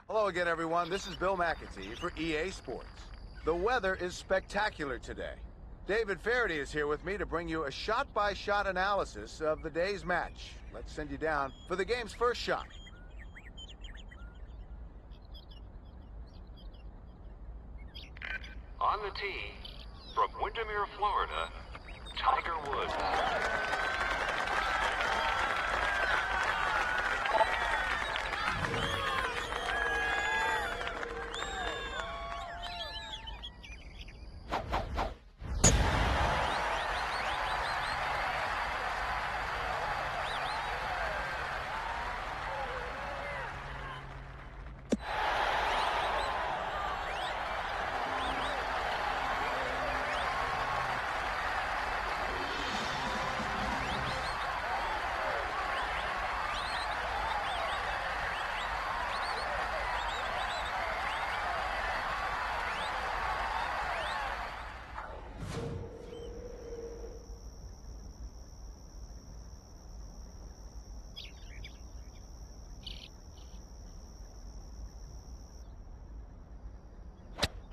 Hello again, everyone. This is Bill McAtee for EA Sports. The weather is spectacular today. David Faraday is here with me to bring you a shot-by-shot analysis of the day's match. Let's send you down for the game's first shot. On the tee, from Windermere, Florida, Tiger Woods.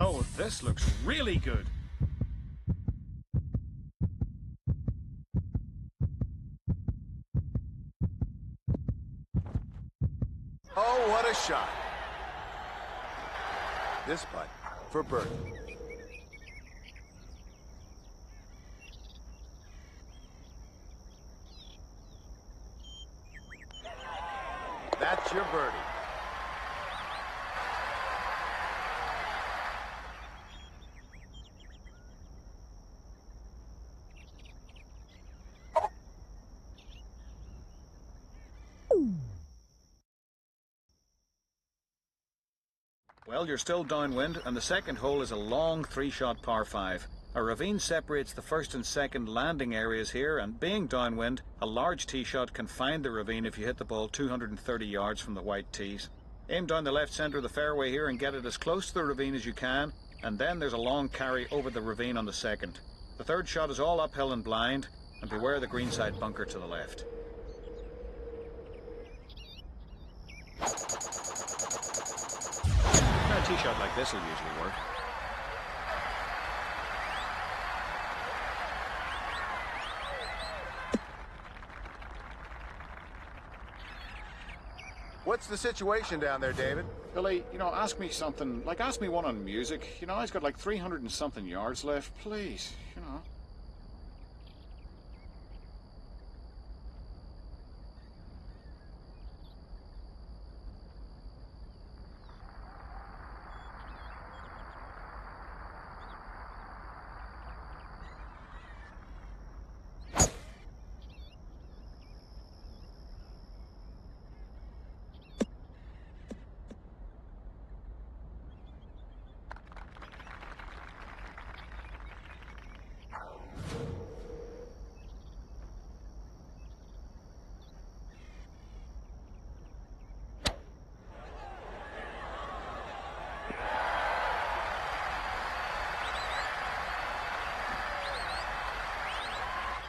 Oh, this looks really good. Oh, what a shot. This putt for birdie. That's your birdie. Well, you're still downwind, and the second hole is a long three-shot par 5. A ravine separates the first and second landing areas here, and being downwind, a large tee shot can find the ravine if you hit the ball 230 yards from the white tees. Aim down the left centre of the fairway here and get it as close to the ravine as you can, and then there's a long carry over the ravine on the second. The third shot is all uphill and blind, and beware the greenside bunker to the left. A tee shot like this will usually work. What's the situation down there, David? Billy, ask me something, ask me one on music. I've got like 300 and something yards left, please,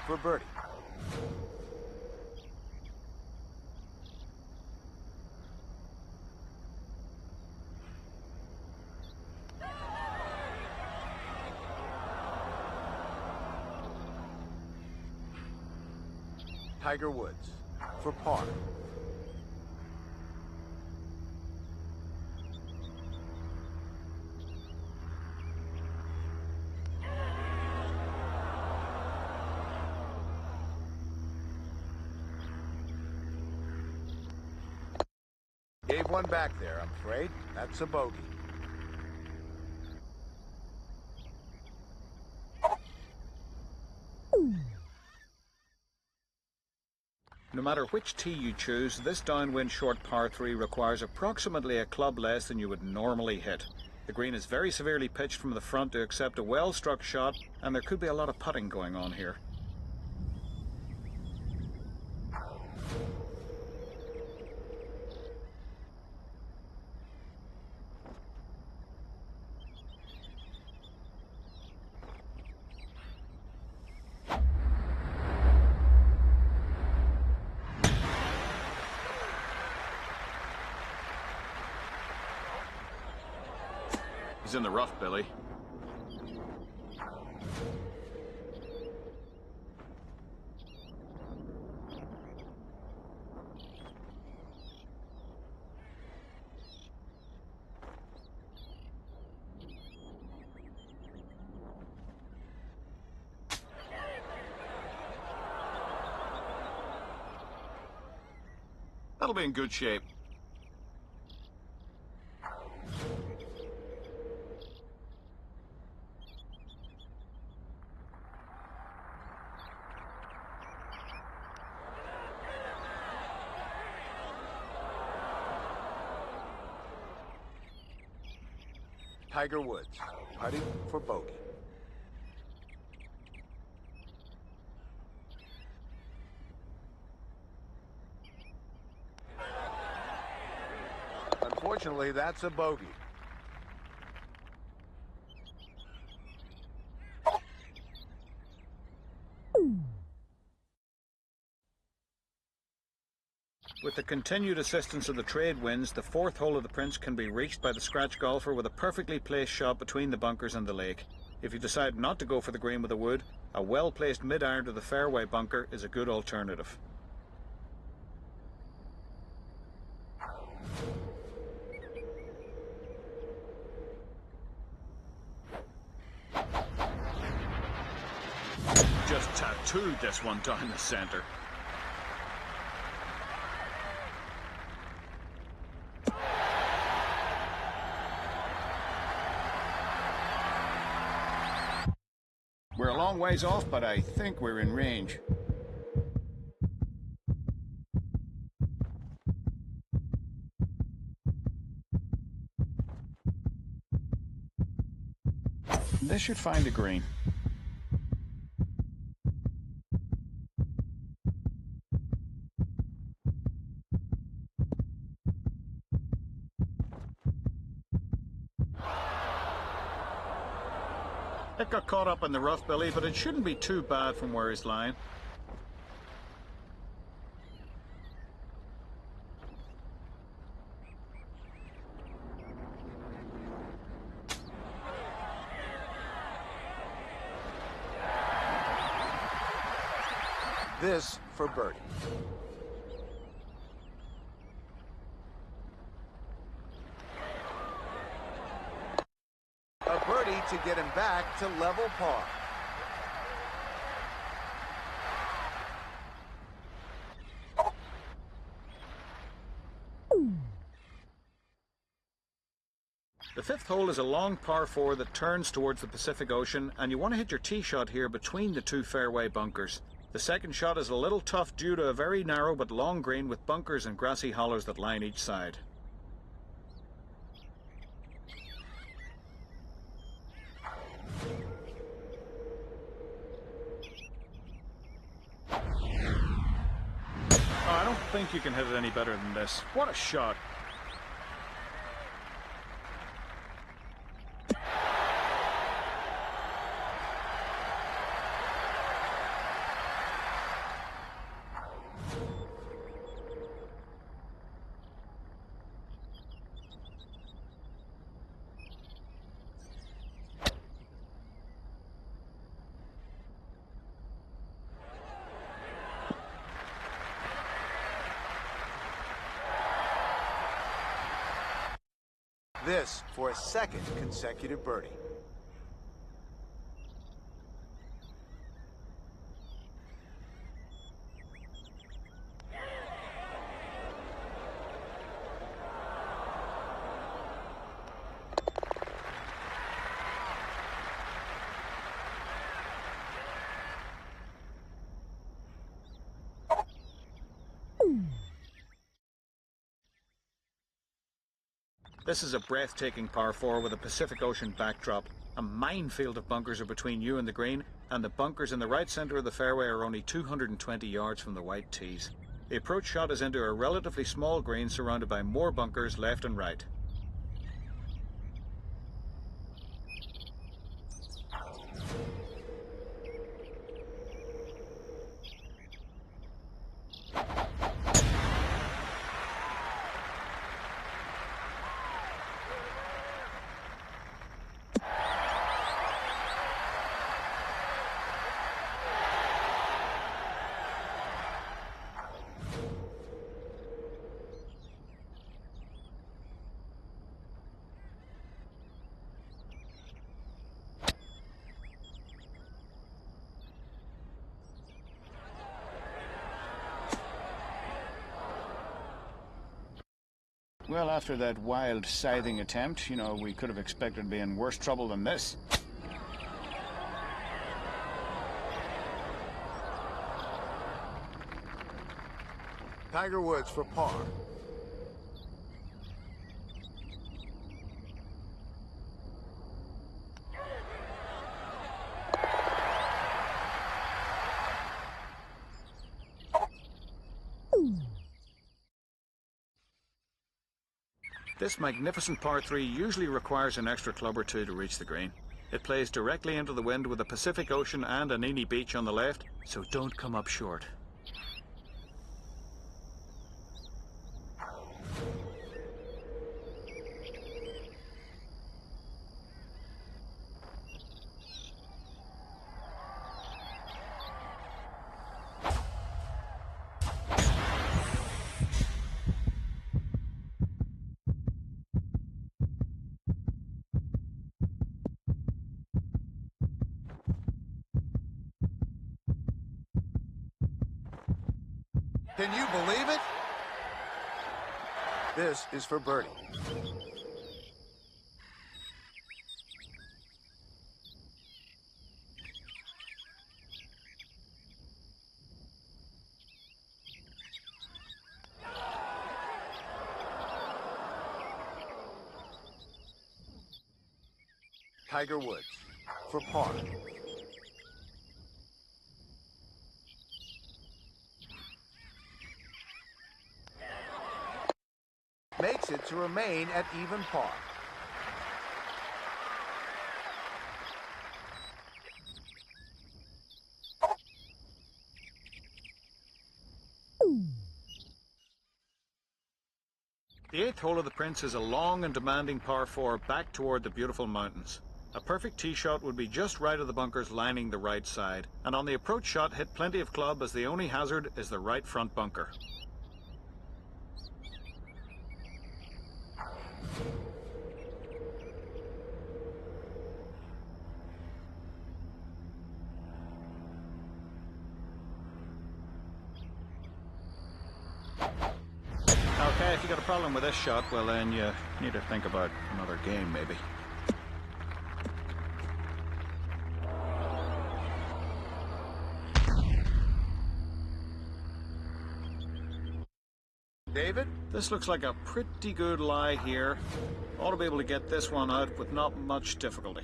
For birdie. Tiger Woods for par. Gave one back there, I'm afraid. That's a bogey. No matter which tee you choose, this downwind short par 3 requires approximately a club less than you would normally hit. The green is very severely pitched from the front to accept a well-struck shot, and there could be a lot of putting going on here. in the rough, Billy. That'll be in good shape. Tiger Woods, putting for bogey. Unfortunately, that's a bogey. With the continued assistance of the trade winds, the fourth hole of the Prince can be reached by the scratch golfer with a perfectly placed shot between the bunkers and the lake. If you decide not to go for the green with a wood, a well-placed mid-iron to the fairway bunker is a good alternative. Just tattooed this one down the centre. We're a long ways off, but I think we're in range. This should find a green. It got caught up in the rough, Billy, but it shouldn't be too bad from where he's lying. This for birdie. A birdie to get him back to level par. The fifth hole is a long par 4 that turns towards the Pacific Ocean, and you want to hit your tee shot here between the two fairway bunkers. The second shot is a little tough due to a very narrow but long green with bunkers and grassy hollows that line each side. Oh, I don't think you can hit it any better than this. What a shot. This for a second consecutive birdie. This is a breathtaking par 4 with a Pacific Ocean backdrop. A minefield of bunkers are between you and the green, and the bunkers in the right centre of the fairway are only 220 yards from the white tees. The approach shot is into a relatively small green surrounded by more bunkers left and right. Well, after that wild scything attempt, you know, we could have expected to be in worse trouble than this. Tiger Woods for par. This magnificent par 3 usually requires an extra club or two to reach the green. It plays directly into the wind with the Pacific Ocean and Anini Beach on the left, so don't come up short. Can you believe it? This is for birdie. Tiger Woods for par. Makes it to remain at even par. The 8th hole of the Prince is a long and demanding par 4 back toward the beautiful mountains. A perfect tee shot would be just right of the bunkers lining the right side, and on the approach shot hit plenty of club as the only hazard is the right front bunker. Okay, if you got a problem with this shot, well then you need to think about another game maybe. David? This looks like a pretty good lie here. Ought to be able to get this one out with not much difficulty.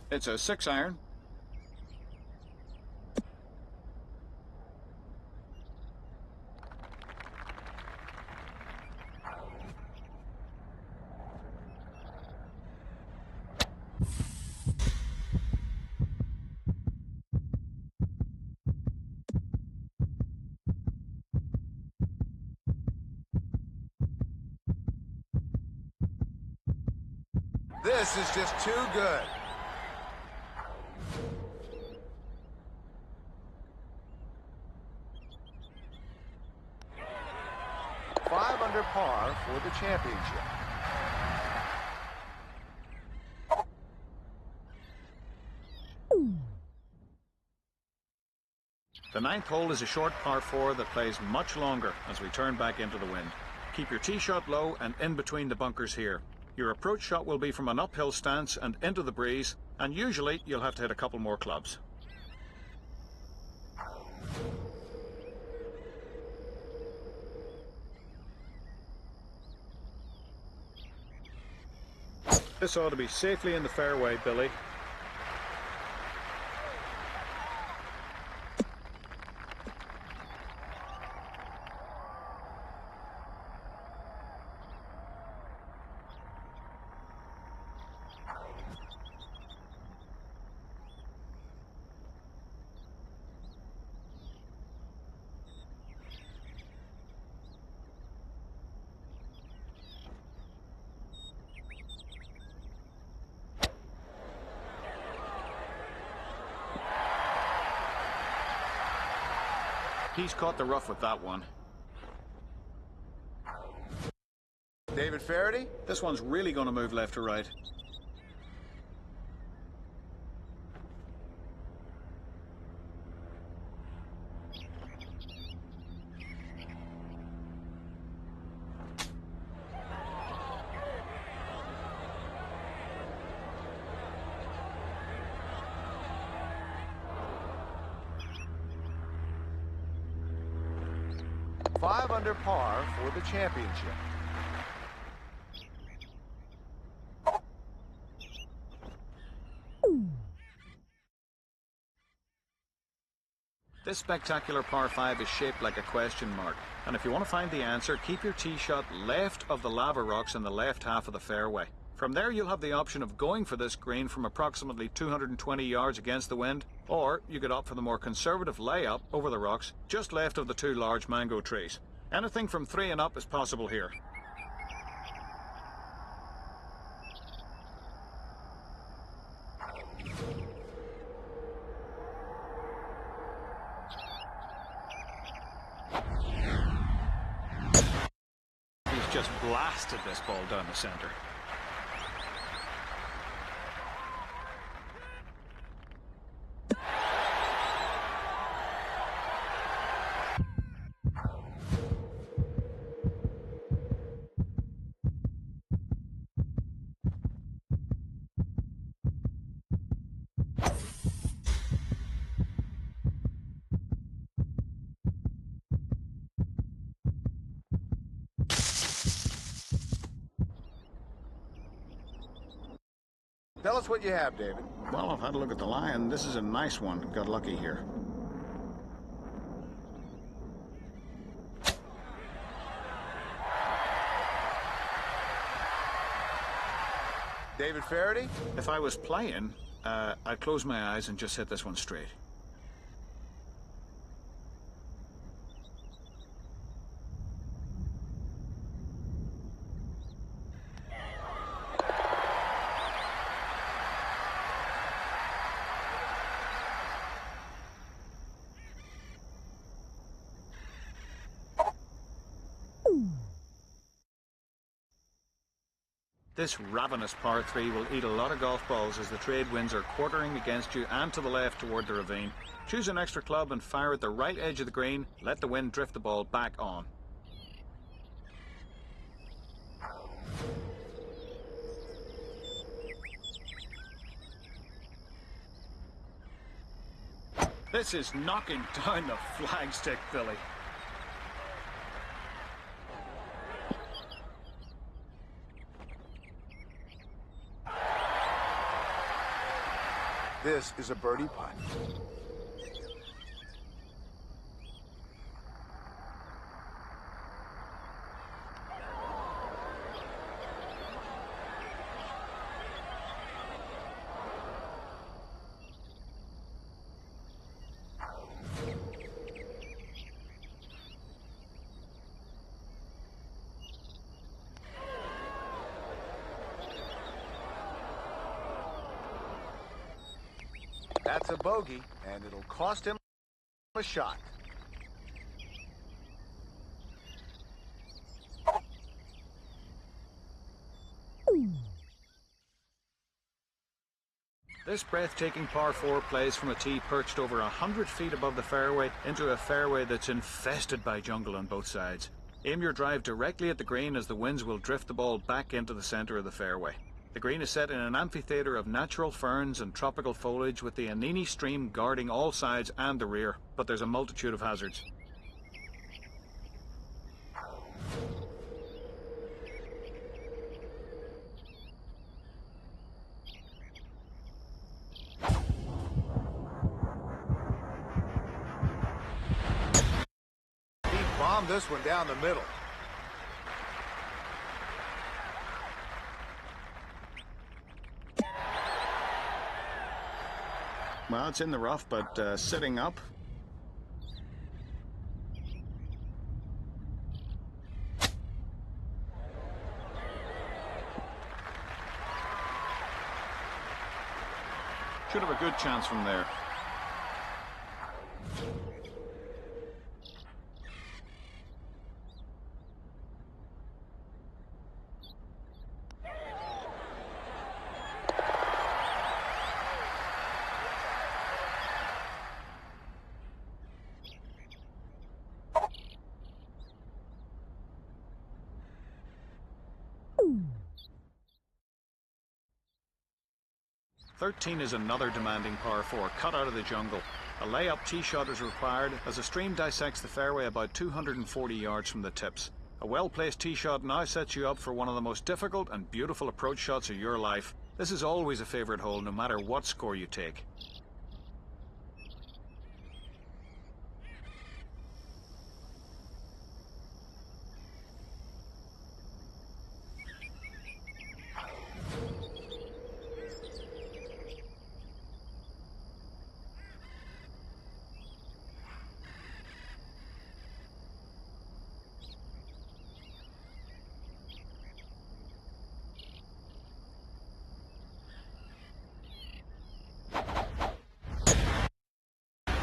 It's a 6-iron. This is just too good. Five under par for the championship. The 9th hole is a short par 4 that plays much longer as we turn back into the wind. Keep your tee shot low and in between the bunkers here. Your approach shot will be from an uphill stance and into the breeze, and usually you'll have to hit a couple more clubs. This ought to be safely in the fairway, Billy. He's caught the rough with that one. David Faraday? This one's really going to move left to right. 5 under par for the championship. This spectacular par 5 is shaped like a question mark, and if you want to find the answer, keep your tee shot left of the lava rocks in the left half of the fairway. From there you'll have the option of going for this green from approximately 220 yards against the wind, or you could opt for the more conservative layup over the rocks just left of the 2 large mango trees. Anything from 3 and up is possible here. He's just blasted this ball down the centre. Tell us what you have, David. Well, I've had a look at the lie, and this is a nice one. Got lucky here. David Faraday? If I was playing, I'd close my eyes and just hit this one straight. This ravenous par 3 will eat a lot of golf balls as the trade winds are quartering against you and to the left toward the ravine. Choose an extra club and fire at the right edge of the green. Let the wind drift the ball back on. This is knocking down the flagstick, Billy. This is a birdie putt. That's a bogey, and it'll cost him a shot. This breathtaking par 4 plays from a tee perched over 100 feet above the fairway into a fairway that's infested by jungle on both sides. Aim your drive directly at the green as the winds will drift the ball back into the centre of the fairway. The green is set in an amphitheatre of natural ferns and tropical foliage with the Anini stream guarding all sides and the rear, but there's a multitude of hazards. He bombed this one down the middle. Well, it's in the rough, but sitting up. Should have a good chance from there. "13 is another demanding par 4, cut out of the jungle. A layup tee shot is required as the stream dissects the fairway about 240 yards from the tips. A well-placed tee shot now sets you up for one of the most difficult and beautiful approach shots of your life. This is always a favourite hole, no matter what score you take.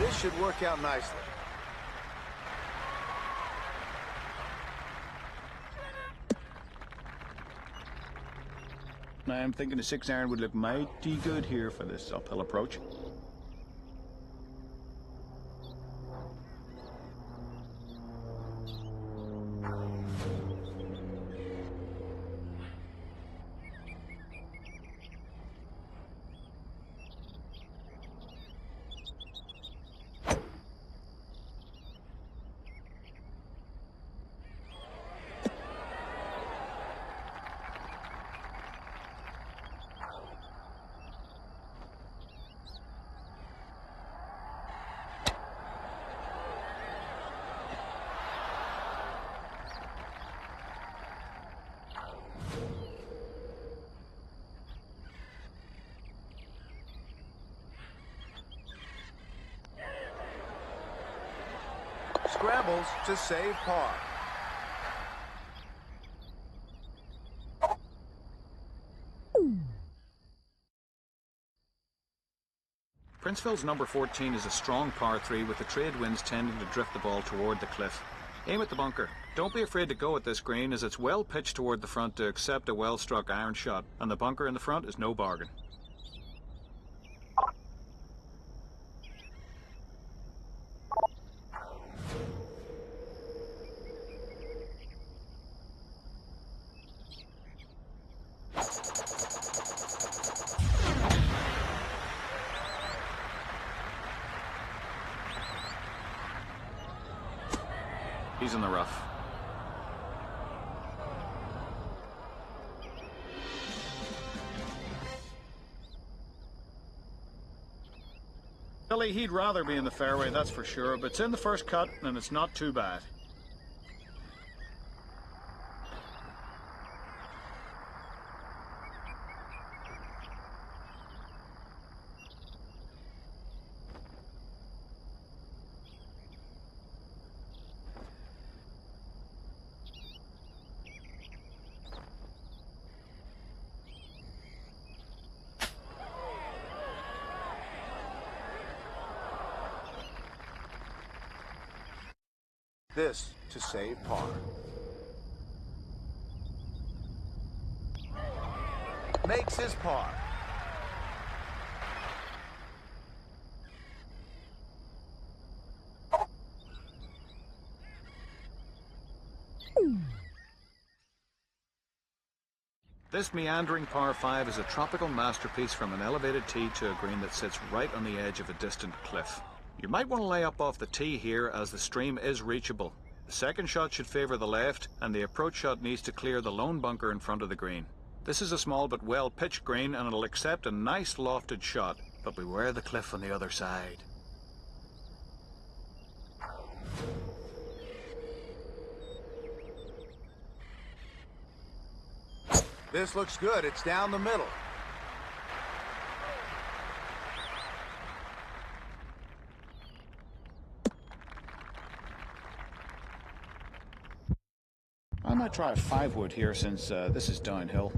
This should work out nicely. I'm thinking a 6-iron would look mighty good here for this uphill approach. Scrambles to save par. Princeville's number 14 is a strong par 3 with the trade winds tending to drift the ball toward the cliff. Aim at the bunker. Don't be afraid to go at this green as it's well pitched toward the front to accept a well-struck iron shot, and the bunker in the front is no bargain. He's in the rough. Billy, he'd rather be in the fairway, that's for sure, but it's in the first cut and it's not too bad. This to save par. Makes his par. This meandering par 5 is a tropical masterpiece from an elevated tee to a green that sits right on the edge of a distant cliff. You might want to lay up off the tee here as the stream is reachable. The second shot should favour the left and the approach shot needs to clear the lone bunker in front of the green. This is a small but well pitched green and it'll accept a nice lofted shot, but beware the cliff on the other side. This looks good. It's down the middle. I might try a 5-wood here since this is downhill.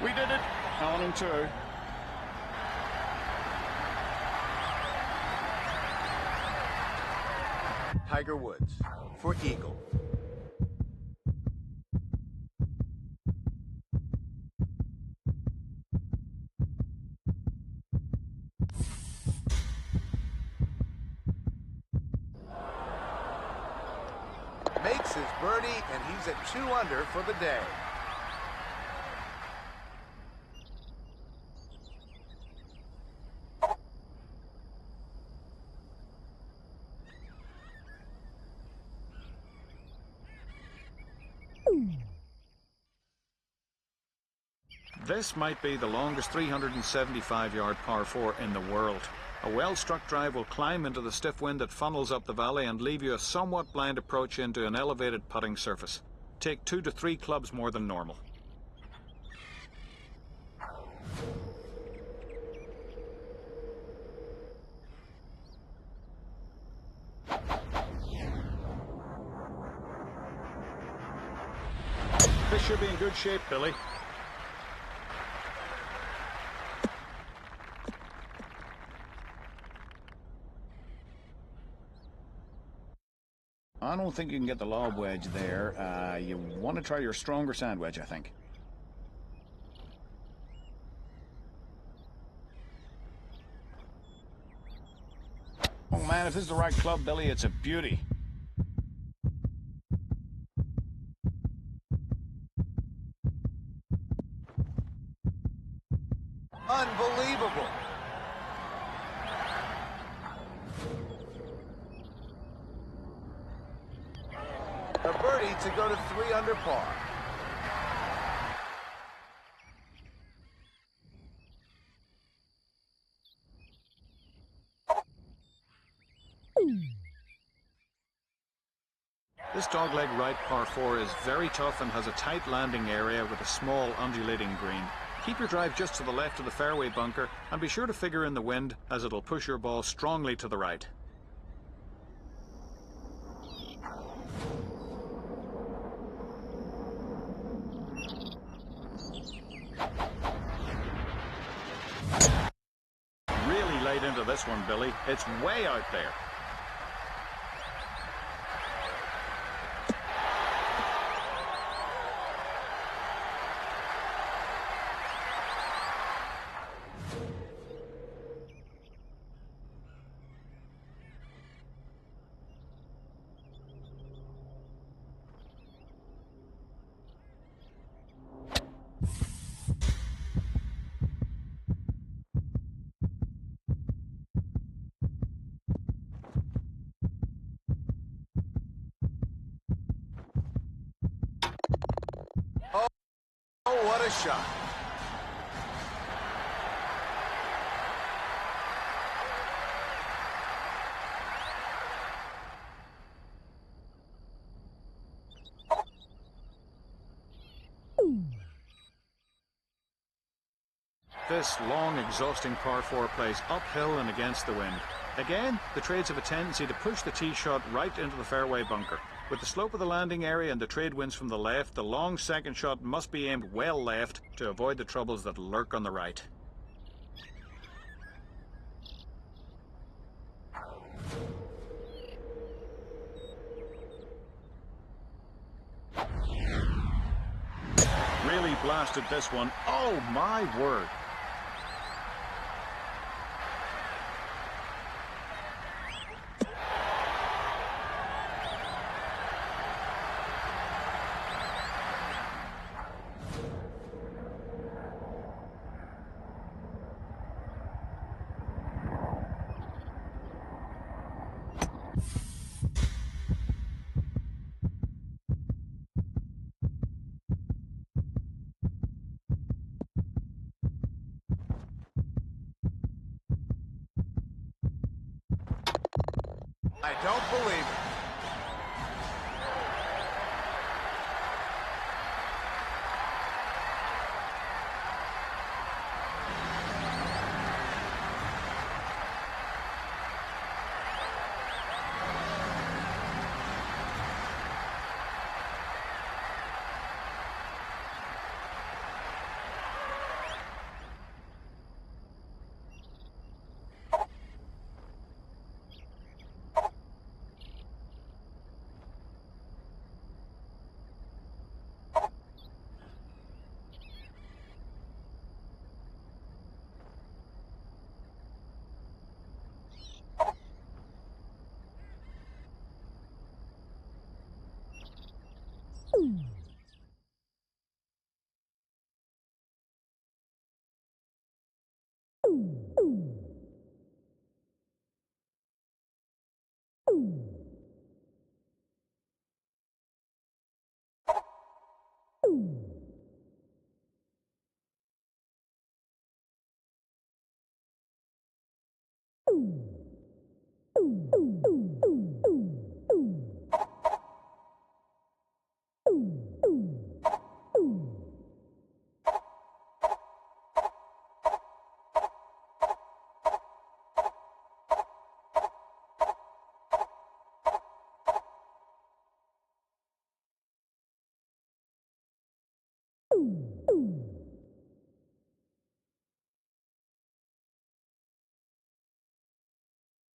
We did it! On and 2. Tiger Woods for eagle. his birdie, and he's at 2 under for the day. This might be the longest 375-yard par 4 in the world. A well-struck drive will climb into the stiff wind that funnels up the valley and leave you a somewhat blind approach into an elevated putting surface. Take 2 to 3 clubs more than normal. This should be in good shape, Billy. I don't think you can get the lob wedge there. You want to try your stronger sand wedge, I think. Oh man, if this is the right club, Billy, it's a beauty. Unbelievable. A birdie to go to 3 under par. This dogleg right par 4 is very tough and has a tight landing area with a small undulating green. Keep your drive just to the left of the fairway bunker and be sure to figure in the wind, as it'll push your ball strongly to the right. Really late into this one, Billy. It's way out there. Oh, what a shot. This long, exhausting par 4 plays uphill and against the wind. Again, the trades have a tendency to push the tee shot right into the fairway bunker. With the slope of the landing area and the trade winds from the left, the long second shot must be aimed well left to avoid the troubles that lurk on the right. Really blasted this one. Oh my word. I don't believe it.